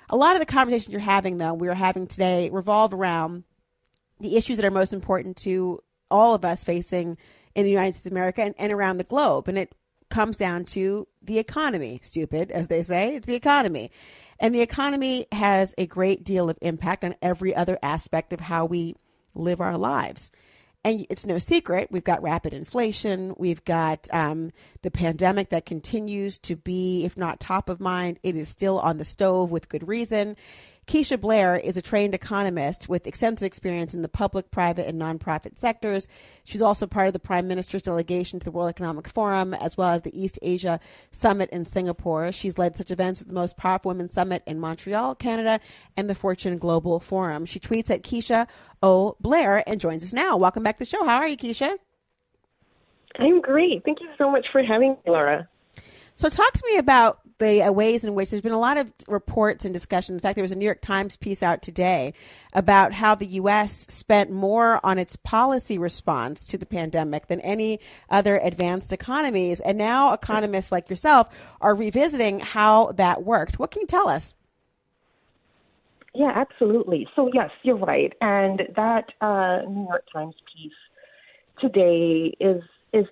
A lot of the conversations you're having, though, we're having today revolve around the issues that are most important to all of us facing in the United States of America and around the globe. And it comes down to the economy, stupid, as they say. It's the economy. And the economy has a great deal of impact on every other aspect of how we live our lives. And it's no secret, we've got rapid inflation. We've got the pandemic that continues to be, if not top of mind, it is still on the stove with good reason. Keisha Blair is a trained economist with extensive experience in the public, private, and nonprofit sectors. She's also part of the Prime Minister's delegation to the World Economic Forum, as well as the East Asia Summit in Singapore. She's led such events as the Most Powerful Women Summit in Montreal, Canada, and the Fortune Global Forum. She tweets at Keisha O. Blair and joins us now. Welcome back to the show. How are you, Keisha? I'm great. Thank you so much for having me, Laura. So talk to me about the ways in which there's been a lot of reports and discussion. In fact, there was a New York Times piece out today about how the U.S. spent more on its policy response to the pandemic than any other advanced economies. And now economists like yourself are revisiting how that worked. What can you tell us? Yeah, absolutely. So, yes, you're right. And that New York Times piece today is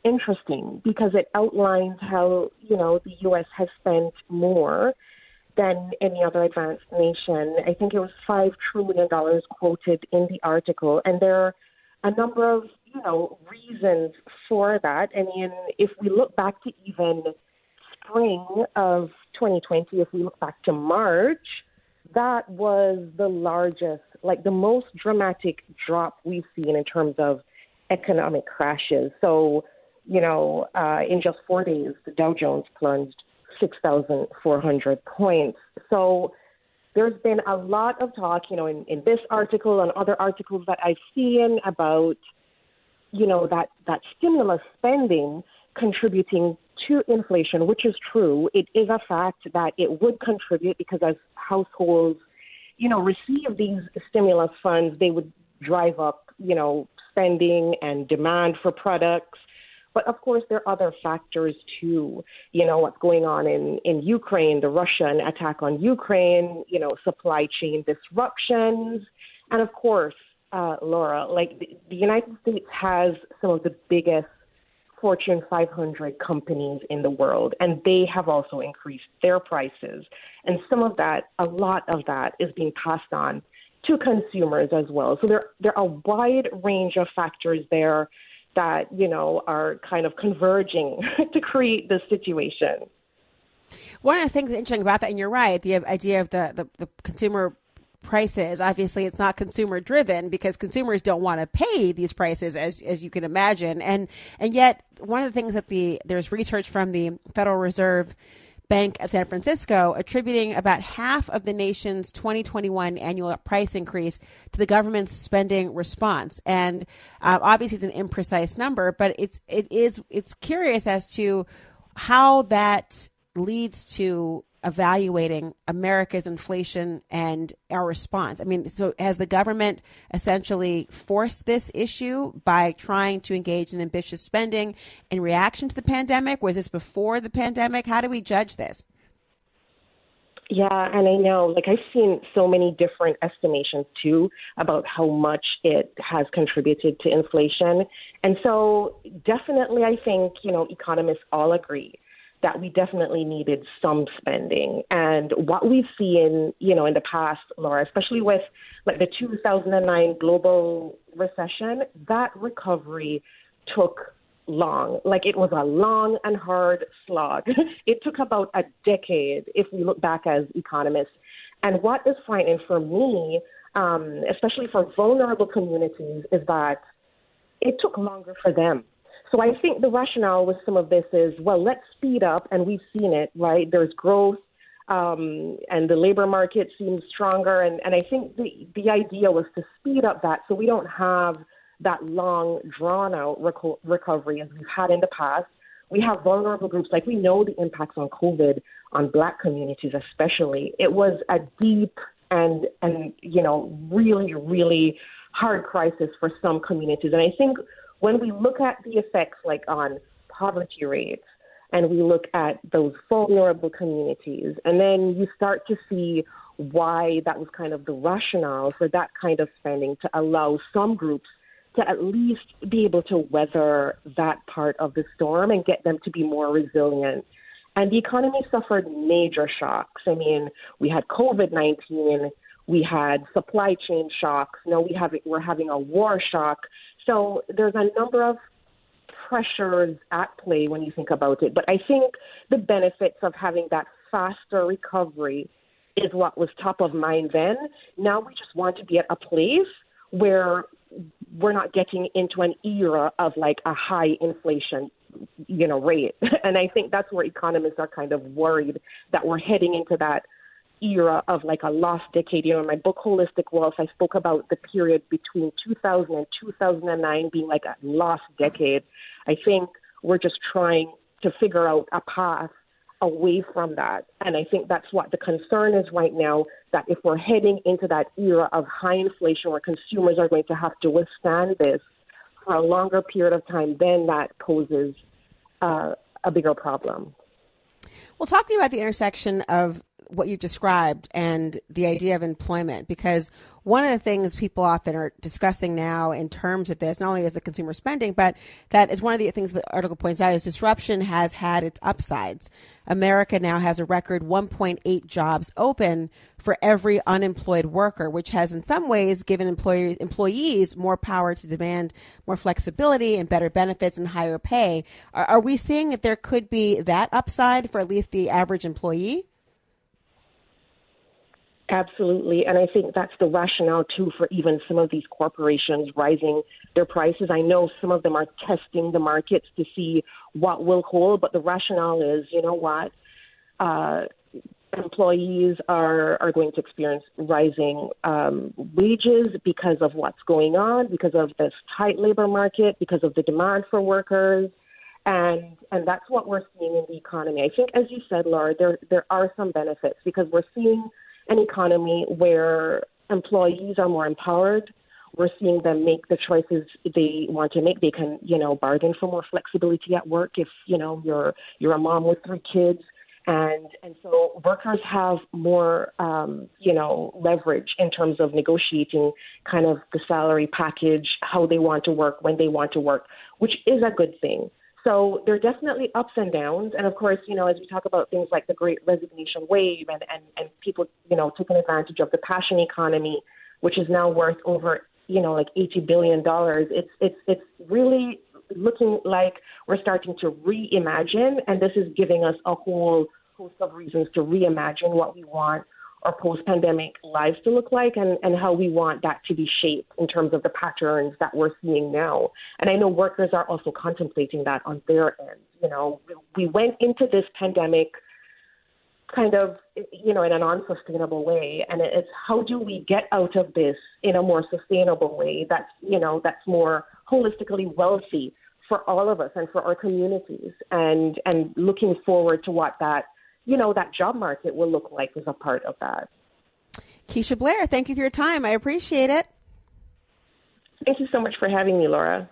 interesting because it outlines how, the U.S. has spent more than any other advanced nation. I think it was $5 trillion quoted in the article. And there are a number of, reasons for that. I mean, if we look back to even spring of 2020, if we look back to March, that was the largest, the most dramatic drop we've seen in terms of economic crashes. So, in just 4 days, the Dow Jones plunged 6,400 points. So there's been a lot of talk, in this article and other articles that I've seen about, that stimulus spending contributing to inflation, which is true. It is a fact that it would contribute because as households, receive these stimulus funds, they would drive up, spending and demand for products. But of course, there are other factors too. What's going on in Ukraine, the Russian attack on Ukraine, supply chain disruptions. And of course, Laura, the United States has some of the biggest Fortune 500 companies in the world, and they have also increased their prices. And a lot of that is being passed on to consumers as well. So there are a wide range of factors there that, are kind of converging to create this situation. One of the things that's interesting about that, and you're right, the idea of the consumer prices, obviously it's not consumer driven because consumers don't want to pay these prices as you can imagine. And yet one of the things that there's research from the Federal Reserve Bank of San Francisco attributing about half of the nation's 2021 annual price increase to the government's spending response. And obviously it's an imprecise number, but it's curious as to how that leads to evaluating America's inflation and our response. I mean, so has the government essentially forced this issue by trying to engage in ambitious spending in reaction to the pandemic? Was this before the pandemic? How do we judge this? Yeah, and I know, I've seen so many different estimations too about how much it has contributed to inflation. And so definitely I think, economists all agree that we definitely needed some spending. And what we've seen, in the past, Laura, especially with the 2009 global recession, that recovery took long. It was a long and hard slog. It took about a decade if we look back as economists. And what is frightening for me, especially for vulnerable communities, is that it took longer for them. So I think the rationale with some of this is, well, let's speed up, and we've seen it, right? There's growth, and the labor market seems stronger, and I think the idea was to speed up that so we don't have that long, drawn-out recovery as we've had in the past. We have vulnerable groups, we know the impacts on COVID on Black communities especially. It was a deep and really, really hard crisis for some communities, and I think when we look at the effects on poverty rates, and we look at those vulnerable communities, and then you start to see why that was kind of the rationale for that kind of spending to allow some groups to at least be able to weather that part of the storm and get them to be more resilient. And the economy suffered major shocks. I mean, we had COVID-19, we had supply chain shocks. Now we're having a war shock. So there's a number of pressures at play when you think about it. But I think the benefits of having that faster recovery is what was top of mind then. Now we just want to be at a place where we're not getting into an era of like a high inflation, rate. And I think that's where economists are kind of worried that we're heading into that era of like a lost decade. In my book, Holistic Wealth, I spoke about the period between 2000 and 2009 being like a lost decade. I think we're just trying to figure out a path away from that. And I think that's what the concern is right now, that if we're heading into that era of high inflation where consumers are going to have to withstand this for a longer period of time, then that poses a bigger problem. Well, talking about the intersection of what you've described and the idea of employment, because one of the things people often are discussing now in terms of this, not only is the consumer spending, but that is one of the things the article points out is disruption has had its upsides. America now has a record 1.8 jobs open for every unemployed worker, which has in some ways given employees more power to demand more flexibility and better benefits and higher pay. Are we seeing that there could be that upside for at least the average employee? Absolutely. And I think that's the rationale, too, for even some of these corporations rising their prices. I know some of them are testing the markets to see what will hold, but the rationale is, employees are going to experience rising wages because of what's going on, because of this tight labor market, because of the demand for workers. And that's what we're seeing in the economy. I think, as you said, Laura, there are some benefits because we're seeing an economy where employees are more empowered. We're seeing them make the choices they want to make. They can, bargain for more flexibility at work if, you're a mom with 3 kids. And so workers have more, leverage in terms of negotiating kind of the salary package, how they want to work, when they want to work, which is a good thing. So there are definitely ups and downs. And of course, as we talk about things like the Great Resignation wave and people, taking advantage of the passion economy, which is now worth over, like $80 billion. It's really looking like we're starting to reimagine. And this is giving us a whole host of reasons to reimagine what we want our post-pandemic lives to look like and how we want that to be shaped in terms of the patterns that we're seeing now. And I know workers are also contemplating that on their end. We went into this pandemic kind of, in an unsustainable way. And it's how do we get out of this in a more sustainable way that's more holistically wealthy for all of us and for our communities, and looking forward to what that job market will look like as a part of that. Keisha Blair, thank you for your time. I appreciate it. Thank you so much for having me, Laura.